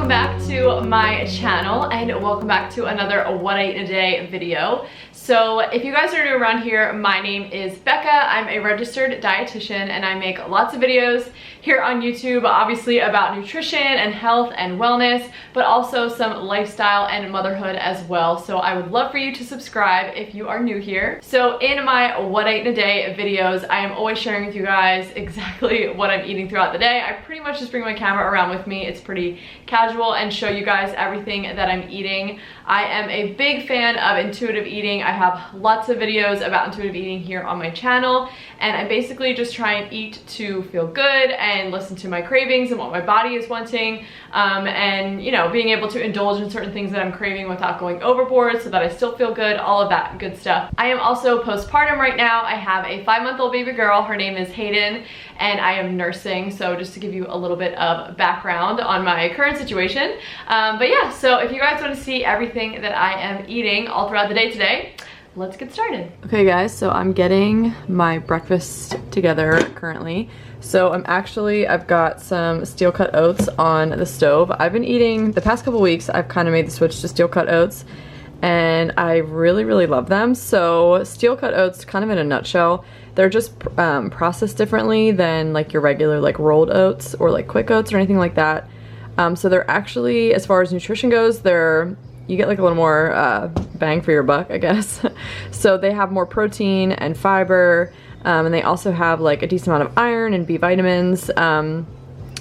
back to my channel and welcome back to another What I Eat in a Day video. So if you guys are new around here, my name is Becca. I'm a registered dietitian and I make lots of videos here on YouTube, obviously about nutrition and health and wellness, but also some lifestyle and motherhood as well. So I would love for you to subscribe if you are new here. So in my What I Eat in a Day videos, I am always sharing with you guys exactly what I'm eating throughout the day. I pretty much just bring my camera around with me. It's pretty casual and show you guys everything that I'm eating. I am a big fan of intuitive eating. I have lots of videos about intuitive eating here on my channel, and I basically just try and eat to feel good and listen to my cravings and what my body is wanting, and you know, being able to indulge in certain things that I'm craving without going overboard so that I still feel good, all of that good stuff. I am also postpartum right now. I have a 5-month-old baby girl. Her name is Hayden, and I am nursing, so just to give you a little bit of background on my current situation. But yeah, so if you guys want to see everything that I am eating all throughout the day today, let's get started. Okay guys, so I'm getting my breakfast together currently. So I've got some steel cut oats on the stove. I've been eating, the past couple weeks, I've kind of made the switch to steel cut oats and I really love them. So steel cut oats, kind of in a nutshell, they're just processed differently than like your regular like rolled oats or like quick oats or anything like that. So they're actually, as far as nutrition goes, you get like a little more bang for your buck, I guess. So they have more protein and fiber, and they also have like a decent amount of iron and B vitamins.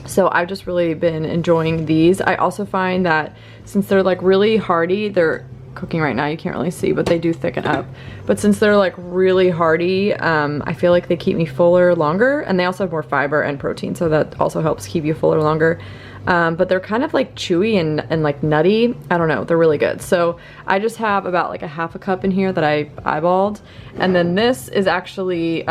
So I've just really been enjoying these. I also find that since they're like really hearty, they're cooking right now, you can't really see, but they do thicken up. But since they're like really hearty, I feel like they keep me fuller longer, and they also have more fiber and protein, so that also helps keep you fuller longer. But they're kind of like chewy and like nutty. I don't know, they're really good. So I just have about like a half a cup in here that I eyeballed. And then this is actually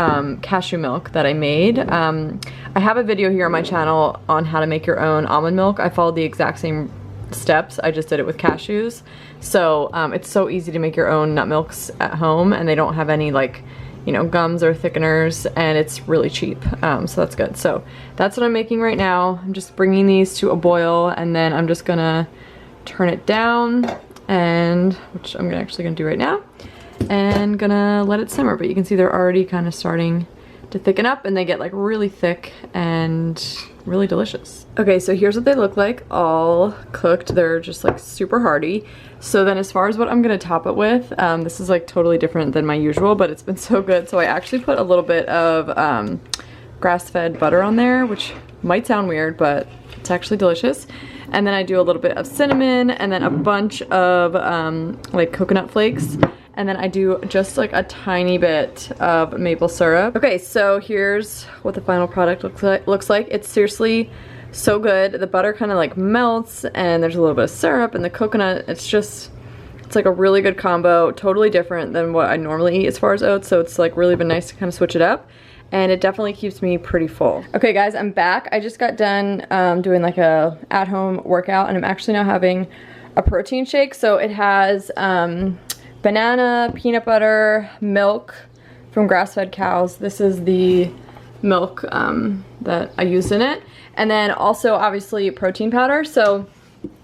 cashew milk that I made. I have a video here on my channel on how to make your own almond milk. I followed the exact same steps, I just did it with cashews. So it's so easy to make your own nut milks at home, and they don't have any like, you know, gums or thickeners, and it's really cheap, so that's good. So that's what I'm making right now. I'm just bringing these to a boil, and then I'm just gonna turn it down, and which I'm actually gonna do right now, and gonna let it simmer. But you can see they're already kind of starting to thicken up, and they get like really thick and really delicious. Okay, so here's what they look like all cooked. They're just like super hearty. So then as far as what I'm gonna top it with, this is like totally different than my usual, but it's been so good. So I actually put a little bit of grass-fed butter on there, which might sound weird, but it's actually delicious. And then I do a little bit of cinnamon, and then a bunch of like coconut flakes. And then I do just like a tiny bit of maple syrup. Okay, so here's what the final product looks like. It's seriously so good. The butter kind of like melts, and there's a little bit of syrup, and the coconut, it's like a really good combo, totally different than what I normally eat as far as oats. So it's like really been nice to kind of switch it up, and it definitely keeps me pretty full. Okay guys, I'm back. I just got done doing like a at-home workout, and I'm actually now having a protein shake. So it has banana, peanut butter, milk from grass-fed cows. This is the milk that I used in it. And then also obviously protein powder. So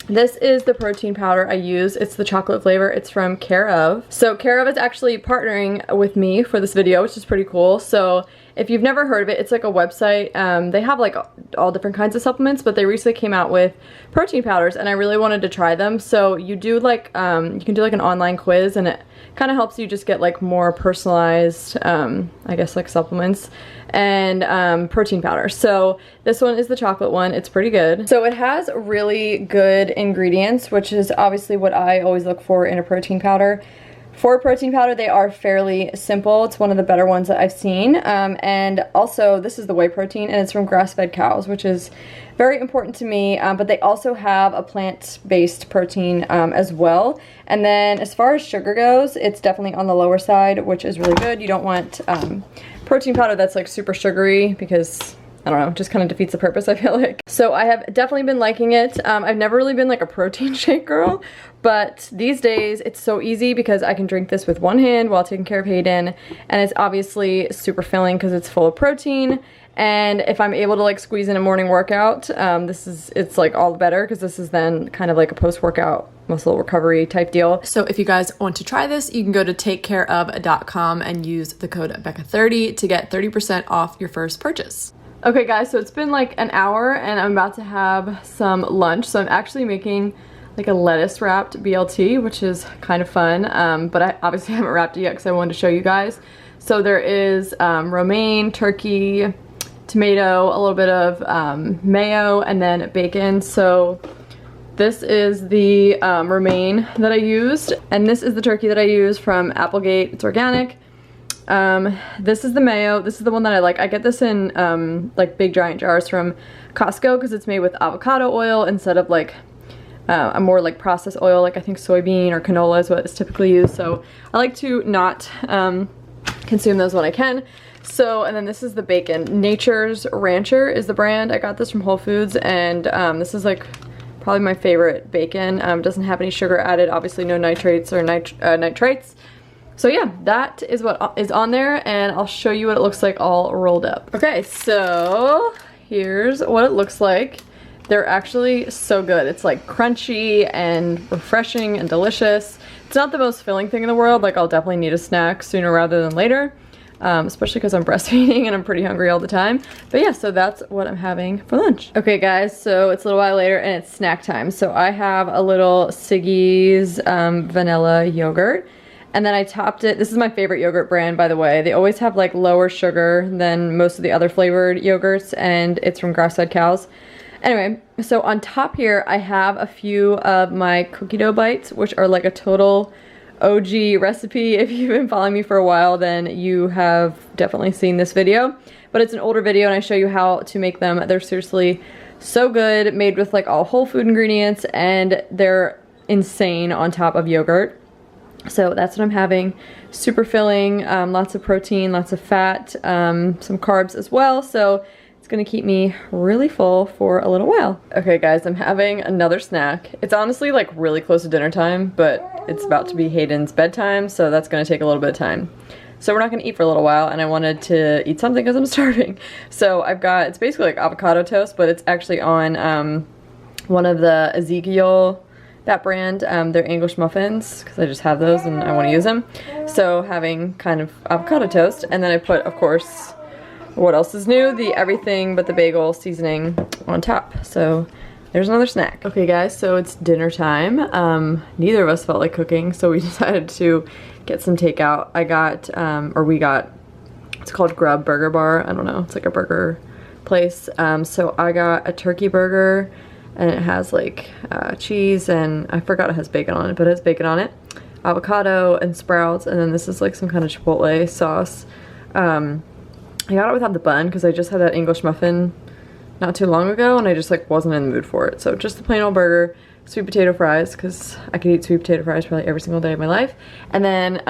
this is the protein powder I use. It's the chocolate flavor. It's from Care of. So Care of is actually partnering with me for this video, which is pretty cool. So if you've never heard of it, it's like a website. They have like all different kinds of supplements, but they recently came out with protein powders, and I really wanted to try them. So you do like, you can do like an online quiz, and it kind of helps you just get like more personalized, I guess like supplements and protein powder. So this one is the chocolate one. It's pretty good. So it has really good ingredients, which is obviously what I always look for in a protein powder. For a protein powder, they are fairly simple. It's one of the better ones that I've seen. And also, this is the whey protein, and it's from grass-fed cows, which is very important to me. But they also have a plant-based protein as well. And then as far as sugar goes, it's definitely on the lower side, which is really good. You don't want protein powder that's like super sugary, because I don't know, just kind of defeats the purpose, I feel like. So I have definitely been liking it. I've never really been like a protein shake girl, but these days it's so easy because I can drink this with one hand while taking care of Hayden, and it's obviously super filling because it's full of protein. And if I'm able to like squeeze in a morning workout, it's like all the better because this is then kind of like a post-workout muscle recovery type deal. So if you guys want to try this, you can go to takecareof.com and use the code Becca30 to get 30% off your first purchase. Okay guys, so it's been like an hour and I'm about to have some lunch. So I'm actually making like a lettuce wrapped BLT, which is kind of fun, but I obviously haven't wrapped it yet because I wanted to show you guys. So there is romaine, turkey, tomato, a little bit of mayo, and then bacon. So this is the romaine that I used, and this is the turkey that I used from Applegate. It's organic. This is the mayo. This is the one that I like. I get this in like big giant jars from Costco because it's made with avocado oil instead of like a more like processed oil, like I think soybean or canola is what is typically used. So I like to not consume those when I can. So, and then this is the bacon. Nature's Rancher is the brand. I got this from Whole Foods, and this is like probably my favorite bacon. Doesn't have any sugar added, obviously no nitrates or nitrates. So yeah, that is what is on there, and I'll show you what it looks like all rolled up. Okay, so here's what it looks like. They're actually so good. It's like crunchy and refreshing and delicious. It's not the most filling thing in the world. Like I'll definitely need a snack sooner rather than later. Especially because I'm breastfeeding and I'm pretty hungry all the time. But yeah, so that's what I'm having for lunch. Okay guys, so it's a little while later and it's snack time. So I have a little Siggy's vanilla yogurt, and then I topped it. This is my favorite yogurt brand, by the way. They always have like lower sugar than most of the other flavored yogurts, and it's from grass-fed cows. Anyway, so on top here I have a few of my cookie dough bites, which are like a total OG recipe. If you've been following me for a while, then you have definitely seen this video, but it's an older video and I show you how to make them. They're seriously so good, made with like all whole food ingredients, and they're insane on top of yogurt. So that's what I'm having. Super filling, lots of protein, lots of fat, some carbs as well. So it's gonna keep me really full for a little while. Okay guys, I'm having another snack. It's honestly like really close to dinner time, but it's about to be Hayden's bedtime, so that's gonna take a little bit of time. So we're not gonna eat for a little while, and I wanted to eat something because I'm starving. So I've got, it's basically like avocado toast, but it's actually on one of the Ezekiel, that brand, they're English muffins, because I just have those and I wanna use them. So having kind of avocado toast, and then I put, of course, what else is new? The everything but the bagel seasoning on top. So there's another snack. Okay guys, so it's dinner time. Neither of us felt like cooking, so we decided to get some takeout. I got, we got, it's called Grub Burger Bar. I don't know, it's like a burger place. So I got a turkey burger, and it has like cheese, and I forgot it has bacon on it, but it has bacon on it. Avocado and sprouts, and then this is like some kind of chipotle sauce. I got it without the bun because I just had that English muffin not too long ago and I just like wasn't in the mood for it. So just the plain old burger, sweet potato fries, because I could eat sweet potato fries probably every single day of my life. And then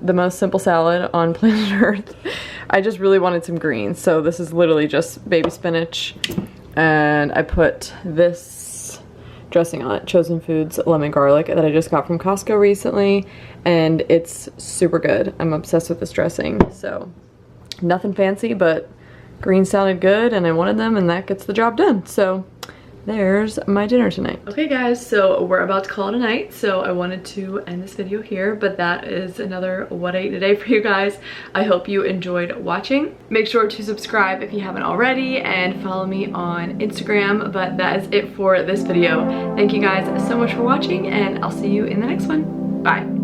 the most simple salad on planet Earth. I just really wanted some greens. So this is literally just baby spinach, and I put this dressing on it, Chosen Foods lemon garlic, that I just got from Costco recently, and it's super good. I'm obsessed with this dressing. So nothing fancy, but greens sounded good and I wanted them, and that gets the job done. So there's my dinner tonight. Okay guys, so we're about to call it a night, so I wanted to end this video here, but that is another what I ate today for you guys. I hope you enjoyed watching. Make sure to subscribe if you haven't already, and follow me on Instagram. But that is it for this video. Thank you guys so much for watching, and I'll see you in the next one. Bye.